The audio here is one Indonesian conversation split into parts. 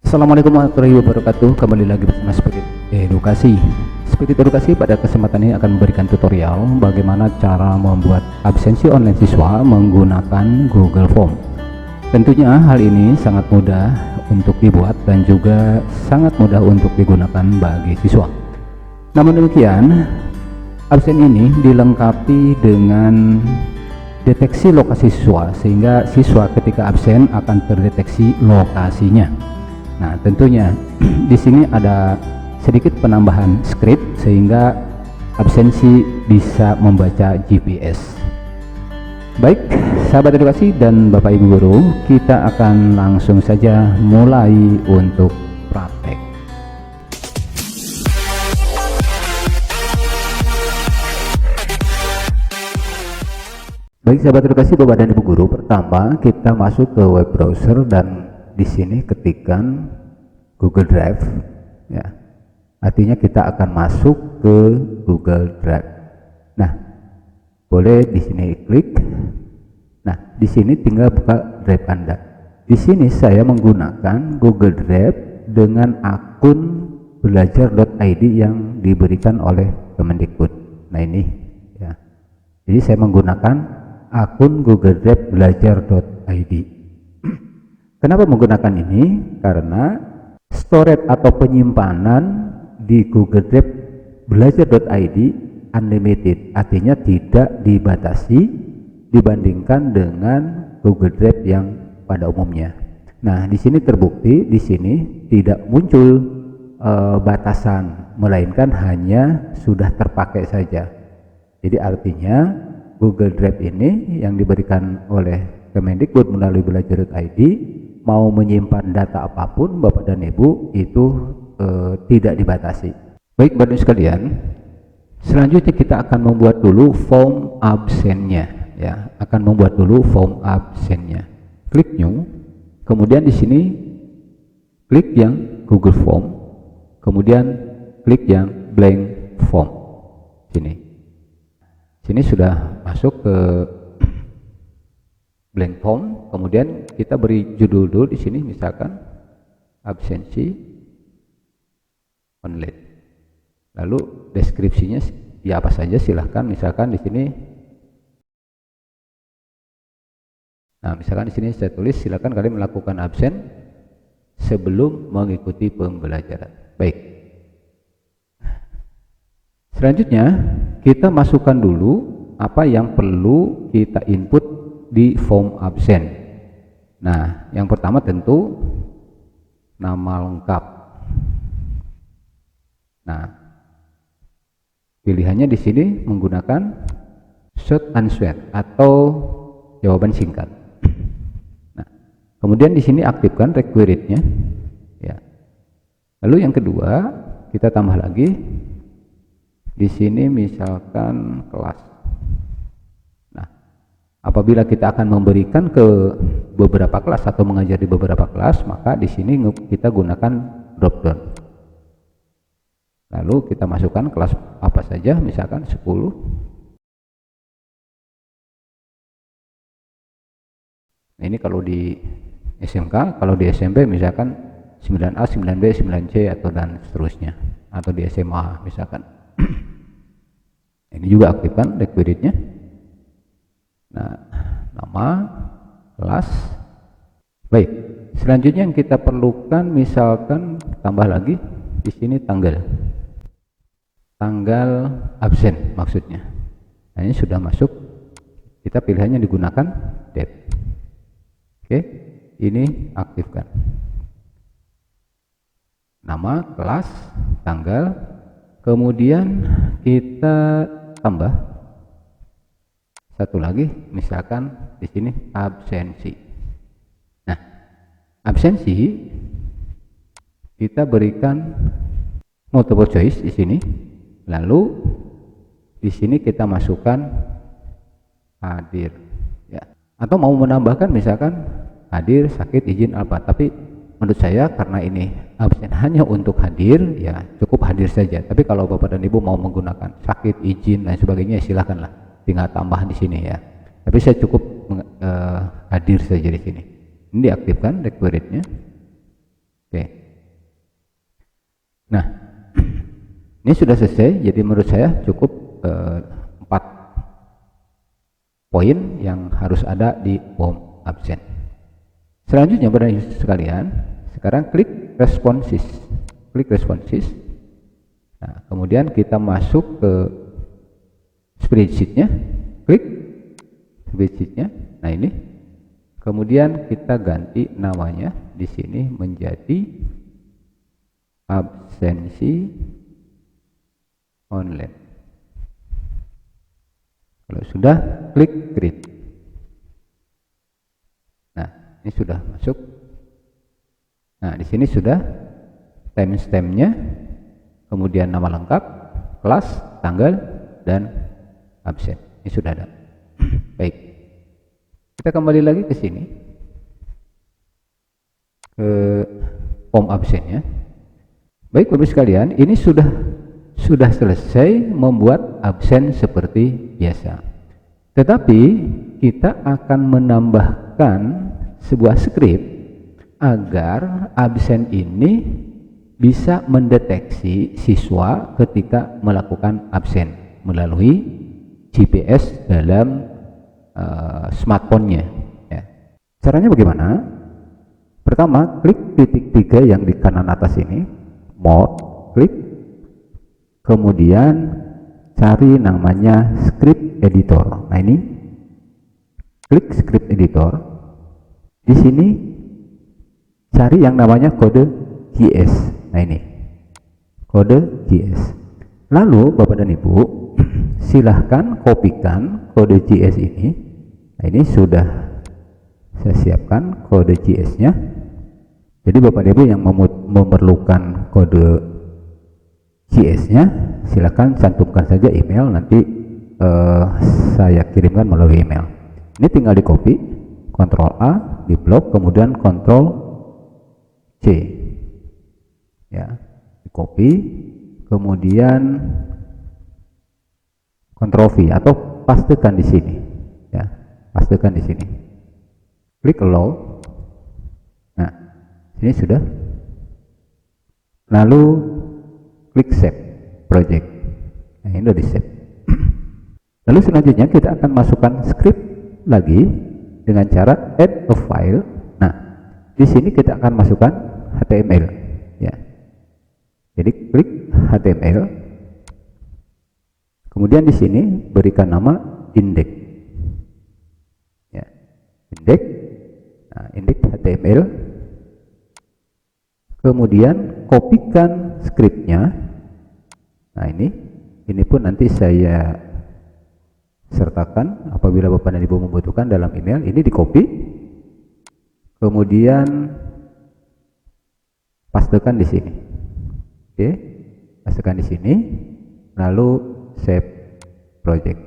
Assalamualaikum warahmatullahi wabarakatuh. Kembali lagi bersama Spirit Edukasi. Spirit Edukasi pada kesempatan ini akan memberikan tutorial bagaimana cara membuat absensi online siswa menggunakan Google Form. Tentunya hal ini sangat mudah untuk dibuat dan juga sangat mudah untuk digunakan bagi siswa. Namun demikian, absen ini dilengkapi dengan deteksi lokasi siswa, sehingga siswa ketika absen akan terdeteksi lokasinya. Nah, tentunya di sini ada sedikit penambahan script sehingga absensi bisa membaca GPS. Baik, sahabat edukasi dan Bapak Ibu guru, kita akan langsung saja mulai untuk praktek. Baik, sahabat edukasi, Bapak dan Ibu guru, pertama kita masuk ke web browser dan di sini ketikkan Google Drive, ya. Artinya kita akan masuk ke Google Drive. Nah, boleh di sini klik. Nah, di sini tinggal buka Drive Anda. Di sini saya menggunakan Google Drive dengan akun belajar.id yang diberikan oleh Kemendikbud. Nah, ini ya. Jadi saya menggunakan akun Google Drive belajar.id. Kenapa menggunakan ini? Karena storage atau penyimpanan di Google Drive belajar.id unlimited, artinya tidak dibatasi dibandingkan dengan Google Drive yang pada umumnya. Nah, di sini terbukti, di sini tidak muncul batasan, melainkan hanya sudah terpakai saja. Jadi artinya Google Drive ini yang diberikan oleh Kemendikbud melalui belajar.id, mau menyimpan data apapun Bapak dan Ibu itu tidak dibatasi. Baik Bapak Ibu sekalian, selanjutnya kita akan membuat dulu form absennya, ya. Akan membuat dulu form absennya. Klik new, kemudian di sini klik yang Google Form, kemudian klik yang blank form. Sini sudah masuk ke blank form, kemudian kita beri judul dulu di sini, misalkan absensi online. Lalu deskripsinya ya apa saja silahkan, misalkan di sini. Nah, misalkan di sini saya tulis silakan kalian melakukan absen sebelum mengikuti pembelajaran. Baik. Selanjutnya kita masukkan dulu apa yang perlu kita input di form absen. Nah, yang pertama tentu nama lengkap. Nah, pilihannya di sini menggunakan short answer atau jawaban singkat. Nah, kemudian di sini aktifkan required-nya, ya. Lalu yang kedua kita tambah lagi di sini misalkan kelas. Apabila kita akan memberikan ke beberapa kelas atau mengajar di beberapa kelas, maka di sini kita gunakan drop down. Lalu kita masukkan kelas apa saja, misalkan 10. Nah, ini kalau di SMK, kalau di SMP misalkan 9A, 9B, 9C atau dan seterusnya, atau di SMA misalkan. Ini juga aktifkan required-nya. Nah, nama, kelas. Baik, selanjutnya yang kita perlukan misalkan tambah lagi di sini tanggal absen maksudnya. Nah, ini sudah masuk, kita pilihannya digunakan date. Oke, ini aktifkan nama, kelas, tanggal, kemudian kita tambah satu lagi, misalkan di sini absensi. Nah, absensi kita berikan multiple choice di sini. Lalu di sini kita masukkan hadir, ya. Atau mau menambahkan misalkan hadir, sakit, izin apa. Tapi menurut saya karena ini absen hanya untuk hadir, ya cukup hadir saja. Tapi kalau Bapak dan Ibu mau menggunakan sakit, izin dan sebagainya, silakanlah. Tinggal tambah di sini ya. Tapi saya cukup hadir saja di sini. Ini diaktifkan required-nya. Oke. Nah, ini sudah selesai. Jadi menurut saya cukup 4 poin yang harus ada di form absen. Selanjutnya Bapak Ibu sekalian, sekarang klik responses. Klik responses. Nah, kemudian kita masuk ke spreadsheet-nya. Klik spreadsheet-nya. Nah, ini. Kemudian kita ganti namanya di sini menjadi absensi online. Kalau sudah, klik create. Nah, ini sudah masuk. Nah, di sini sudah timestamp-nya, kemudian nama lengkap, kelas, tanggal, dan absen. Ini sudah ada. Baik. Kita kembali lagi ke sini. Ke form absennya. Baik Bapak sekalian, ini sudah selesai membuat absen seperti biasa. Tetapi kita akan menambahkan sebuah script agar absen ini bisa mendeteksi siswa ketika melakukan absen melalui GPS dalam smartphone-nya. Ya. Caranya bagaimana? Pertama, klik titik 3 yang di kanan atas ini, mode, klik, kemudian cari namanya script editor. Nah, ini klik script editor. Di sini cari yang namanya kode JS. Nah, ini kode JS. Lalu Bapak dan Ibu silahkan kopikan kode JS ini. Nah, ini sudah saya siapkan kode JS-nya. Jadi Bapak dan Ibu yang memerlukan kode JS-nya, silakan cantumkan saja email, nanti saya kirimkan melalui email. Ini tinggal di copy, Ctrl A, di blok, kemudian Ctrl C, ya, di copy, kemudian Ctrl V atau pastekan di sini, ya, pastekan di sini. Klik allow. Nah, ini sudah. Lalu klik save project. Nah, ini sudah di save. Lalu selanjutnya kita akan masukkan script lagi dengan cara add a file. Nah, di sini kita akan masukkan HTML, ya. Jadi klik HTML. Kemudian di sini berikan nama index, ya, index. Nah, index HTML. Kemudian kopikan scriptnya. Nah, ini pun nanti saya sertakan apabila Bapak dan Ibu membutuhkan dalam email. Ini di copy, kemudian pastekan di sini. Oke, pastekan di sini, lalu save project.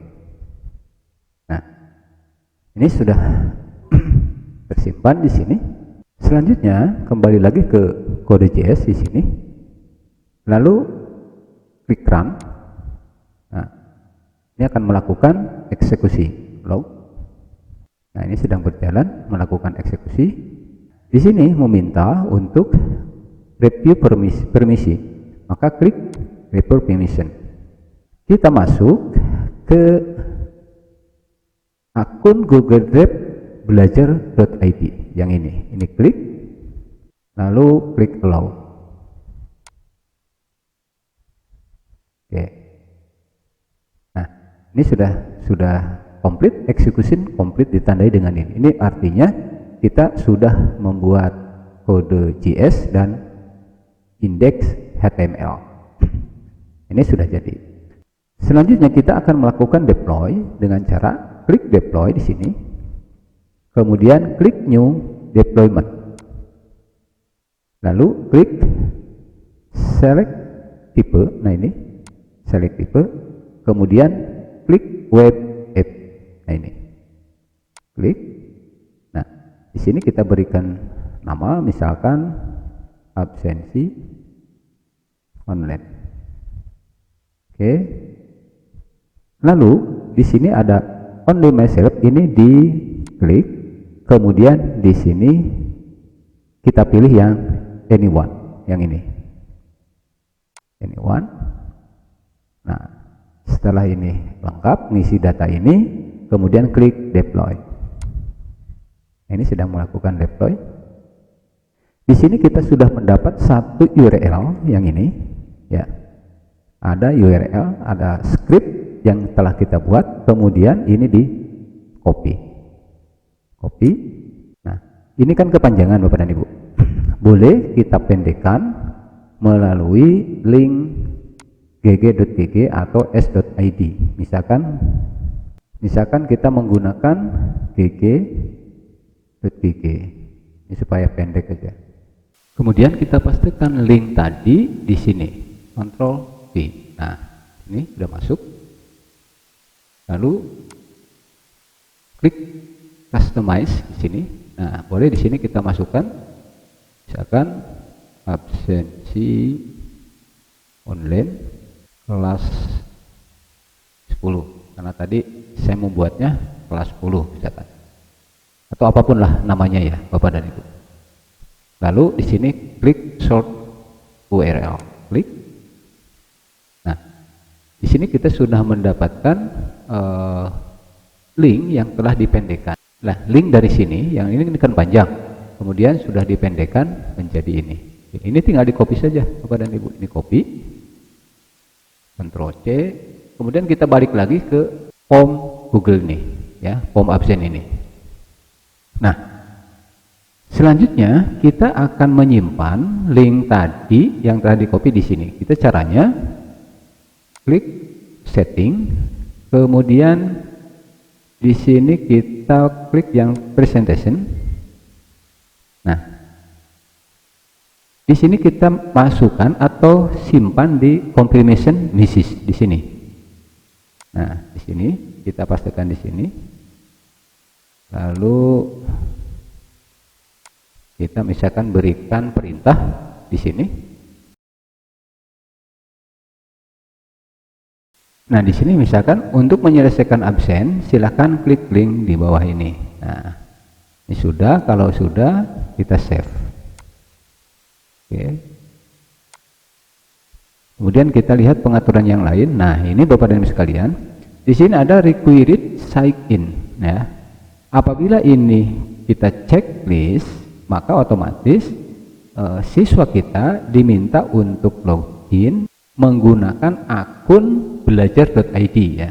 Nah, ini sudah tersimpan di sini. Selanjutnya kembali lagi ke kode JS di sini, lalu klik run. Nah, ini akan melakukan eksekusi log. Nah, ini sedang berjalan melakukan eksekusi. Di sini meminta untuk review permisi, maka klik review permission. Kita masuk ke akun Google Drive belajar.id yang ini klik, lalu klik allow. Oke. Nah, ini sudah komplit, execution komplit ditandai dengan ini. Ini artinya kita sudah membuat kode JS dan indeks HTML. Ini sudah jadi. Selanjutnya kita akan melakukan deploy dengan cara klik deploy di sini. Kemudian klik new deployment. Lalu klik select tipe. Nah, ini select tipe. Kemudian klik web app. Nah, ini klik. Nah, di sini kita berikan nama, misalkan absensi online. Oke. Lalu di sini ada only myself, ini diklik. Kemudian di sini kita pilih yang anyone, yang ini. anyone. Nah, setelah ini lengkap ngisi data ini, kemudian klik deploy. Ini sedang melakukan deploy. Di sini kita sudah mendapat satu URL yang ini, ya. Ada URL, ada script yang telah kita buat, kemudian ini di copy. Nah, ini kan kepanjangan Bapak dan Ibu. Boleh kita pendekkan melalui link gg.gg atau s.id. Misalkan kita menggunakan gg.gg. Ini supaya pendek aja. Kemudian kita pastikan link tadi di sini. Ctrl V. Nah, ini sudah masuk. Lalu klik customize di sini. Nah, boleh di sini kita masukkan misalkan absensi online kelas 10, karena tadi saya membuatnya kelas 10 misalkan, atau apapun lah namanya ya Bapak dan Ibu. Lalu di sini klik short URL, klik. Nah, di sini kita sudah mendapatkan link yang telah dipendekkan. Nah, link dari sini yang ini kan panjang, kemudian sudah dipendekkan menjadi ini. Ini tinggal di copy saja Bapak dan Ibu. Ini copy, Ctrl C, kemudian kita balik lagi ke form Google nih, ya, form absen ini. Nah, selanjutnya kita akan menyimpan link tadi yang telah di copy di sini. Kita caranya klik setting, kemudian di sini kita klik yang presentation. Nah, di sini kita masukkan atau simpan di confirmation message di sini. Nah, di sini kita pastikan di sini. Lalu kita misalkan berikan perintah di sini. Nah, di sini misalkan untuk menyelesaikan absen silakan klik link di bawah ini. Nah, ini sudah. Kalau sudah kita save. Oke. Kemudian kita lihat pengaturan yang lain. Nah, ini Bapak dan Ibu sekalian, di sini ada required sign in, ya. Apabila ini kita checklist, maka otomatis siswa kita diminta untuk login menggunakan akun belajar.id, ya.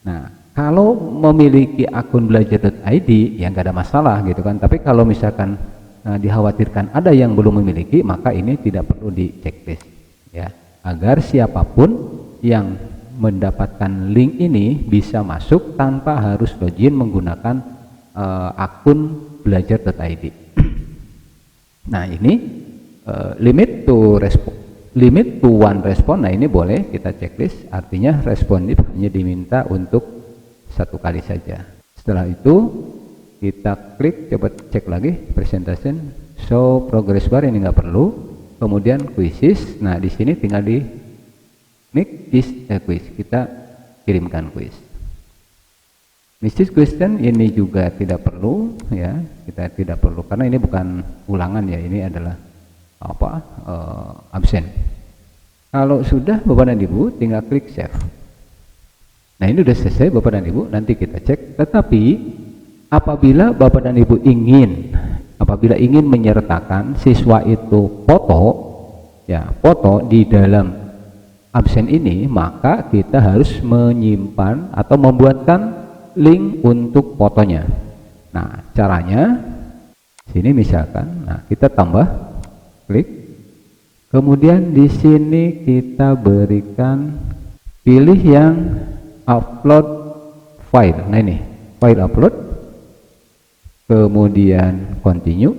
Nah, kalau memiliki akun belajar.id ya nggak ada masalah gitu kan. Tapi kalau misalkan dikhawatirkan ada yang belum memiliki, maka ini tidak perlu di checklist, ya, agar siapapun yang mendapatkan link ini bisa masuk tanpa harus login menggunakan akun belajar.id. Nah, ini limit to one respon. Nah, ini boleh kita checklist, artinya responsif hanya diminta untuk satu kali saja. Setelah itu kita klik, coba cek lagi presentation, show progress bar, ini nggak perlu. Kemudian quizzes. Nah, di sini tinggal di make this a quiz, kita kirimkan quiz. Message question ini juga tidak perlu, ya, kita tidak perlu karena ini bukan ulangan, ya, ini adalah apa, absen. Kalau sudah Bapak dan Ibu tinggal klik save. Nah, ini sudah selesai Bapak dan Ibu, nanti kita cek. Tetapi apabila Bapak dan Ibu ingin menyertakan siswa itu foto, ya, foto di dalam absen ini, maka kita harus menyimpan atau membuatkan link untuk fotonya. Nah, caranya sini misalkan, nah, kita tambah klik, kemudian di sini kita berikan pilih yang upload file. Nah, ini file upload, kemudian continue,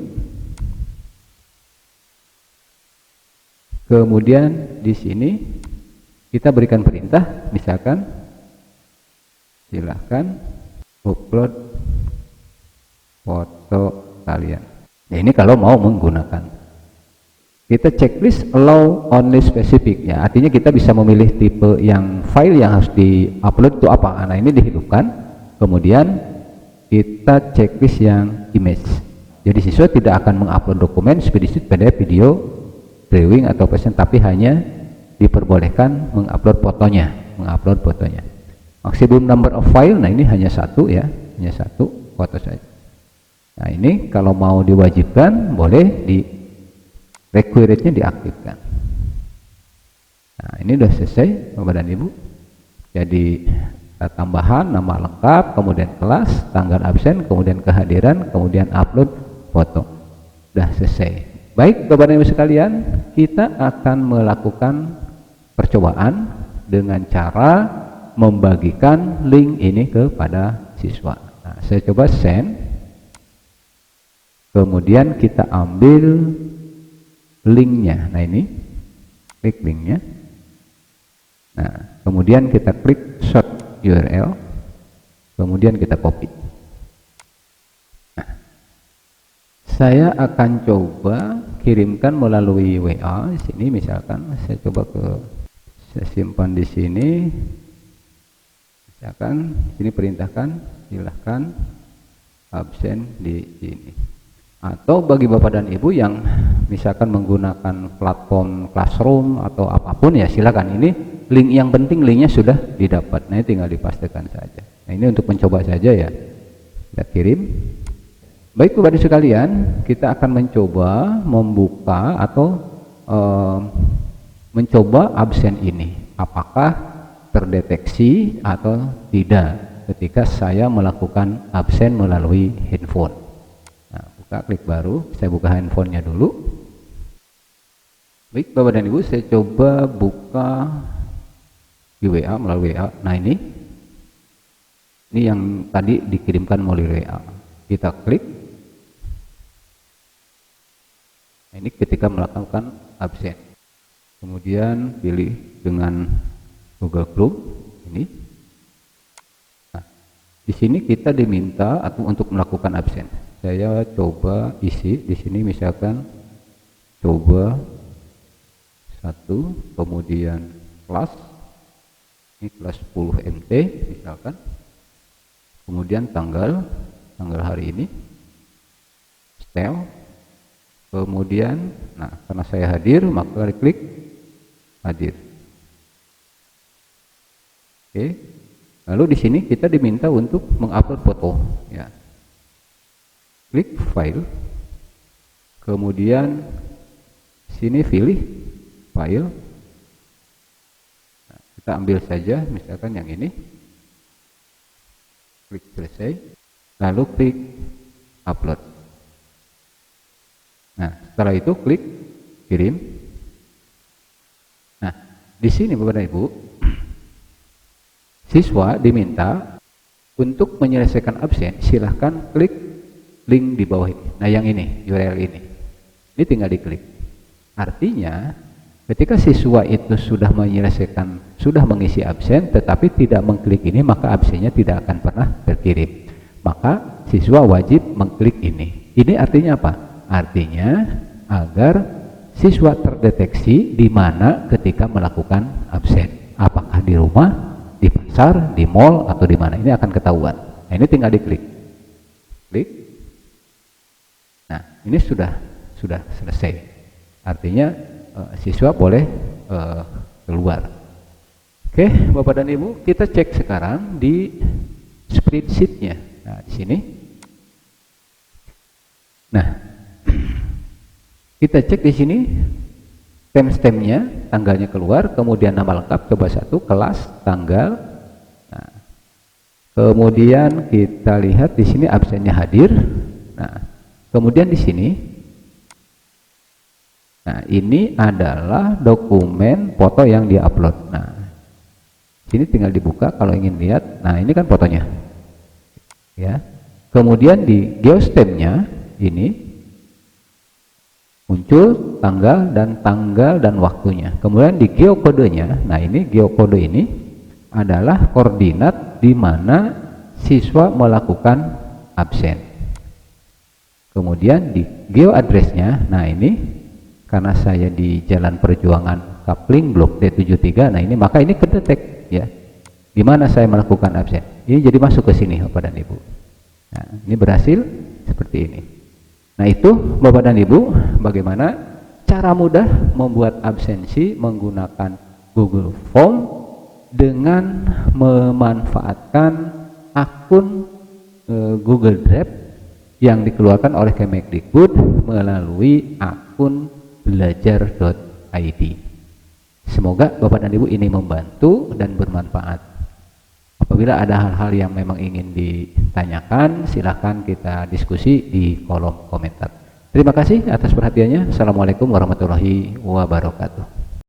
kemudian di sini kita berikan perintah, misalkan silahkan upload foto kalian. Ya, ini kalau mau menggunakan. Kita checklist allow only specific, ya, artinya kita bisa memilih tipe yang file yang harus di-upload itu apa. Nah, ini dihidupkan. Kemudian kita checklist yang image. Jadi siswa tidak akan mengupload dokumen, spreadsheet, PDF, video, drawing atau present, tapi hanya diperbolehkan mengupload fotonya, Maximum number of file, nah ini hanya satu ya, hanya satu foto saja. Nah ini kalau mau diwajibkan boleh di require-nya diaktifkan. Nah ini udah selesai Bapak dan Ibu. Jadi tambahan nama lengkap, kemudian kelas, tanggal absen, kemudian kehadiran, kemudian upload foto. Udah selesai. Baik Bapak dan Ibu sekalian, kita akan melakukan percobaan dengan cara membagikan link ini kepada siswa. Nah, saya coba send, kemudian kita ambil linknya. Nah ini, klik linknya. Nah, kemudian kita klik short URL, kemudian kita copy. Nah, saya akan coba kirimkan melalui WA di sini, misalkan saya coba saya simpan di sini. Misalkan sini perintahkan silahkan absen di sini. Atau bagi Bapak dan Ibu yang misalkan menggunakan platform Classroom atau apapun ya silakan, ini link yang penting linknya sudah didapat. Nah tinggal dipastikan saja. Nah ini untuk mencoba saja ya. Kita kirim. Baik Bapak dan Ibu sekalian, kita akan mencoba membuka atau mencoba absen ini. Apakah terdeteksi atau tidak ketika saya melakukan absen melalui handphone. Nah, buka klik baru, saya buka handphonenya dulu. Baik Bapak dan Ibu, saya coba buka di WA melalui WA. Nah ini yang tadi dikirimkan melalui WA. Kita klik. Nah, ini ketika melakukan absen. Kemudian pilih dengan Google Chrome ini. Nah, di sini kita diminta atau untuk melakukan absen. Saya coba isi di sini misalkan coba 1, kemudian kelas ini kelas 10 MT misalkan, kemudian tanggal hari ini, style, kemudian nah karena saya hadir maka klik hadir. Oke. Lalu di sini kita diminta untuk mengupload foto ya. Klik file. Kemudian sini pilih file. Nah, kita ambil saja misalkan yang ini. Klik selesai. Lalu klik upload. Nah, setelah itu klik kirim. Nah, di sini Bapak dan Ibu, siswa diminta untuk menyelesaikan absen, silahkan klik link di bawah ini. Nah yang ini, URL ini tinggal diklik. Artinya ketika siswa itu sudah mengisi absen tetapi tidak mengklik ini, maka absennya tidak akan pernah terkirim. Maka siswa wajib mengklik ini. Ini artinya apa? Artinya agar siswa terdeteksi di mana ketika melakukan absen. Apakah di rumah, di pasar, di mall, atau di mana, ini akan ketahuan. Nah ini tinggal diklik, klik. Nah ini sudah selesai. Artinya siswa boleh keluar. Oke Bapak dan Ibu, kita cek sekarang di spreadsheet-nya. Nah di sini. Nah kita cek di sini timestamp-nya, tanggalnya keluar, kemudian nama lengkap, coba 1, kelas, tanggal. Nah, kemudian kita lihat di sini absennya hadir. Nah, kemudian di sini, nah ini adalah dokumen foto yang diupload. Nah, sini tinggal dibuka kalau ingin lihat. Nah, ini kan fotonya, ya. Kemudian di geostem-nya ini muncul tanggal dan waktunya. Kemudian di geokodenya, nah ini geokode ini adalah koordinat di mana siswa melakukan absen. Kemudian di geoaddressnya, nah ini karena saya di Jalan Perjuangan Kapling Blok D73, nah ini maka ini kedetek ya, di mana saya melakukan absen. Ini jadi masuk ke sini Bapak dan Ibu. Nah, ini berhasil seperti ini. Nah itu Bapak dan Ibu, bagaimana cara mudah membuat absensi menggunakan Google Form dengan memanfaatkan akun Google Drive yang dikeluarkan oleh Kemendikbud melalui akun belajar.id. Semoga Bapak dan Ibu ini membantu dan bermanfaat. Apabila ada hal-hal yang memang ingin ditanyakan, silahkan kita diskusi di kolom komentar. Terima kasih atas perhatiannya. Assalamualaikum warahmatullahi wabarakatuh.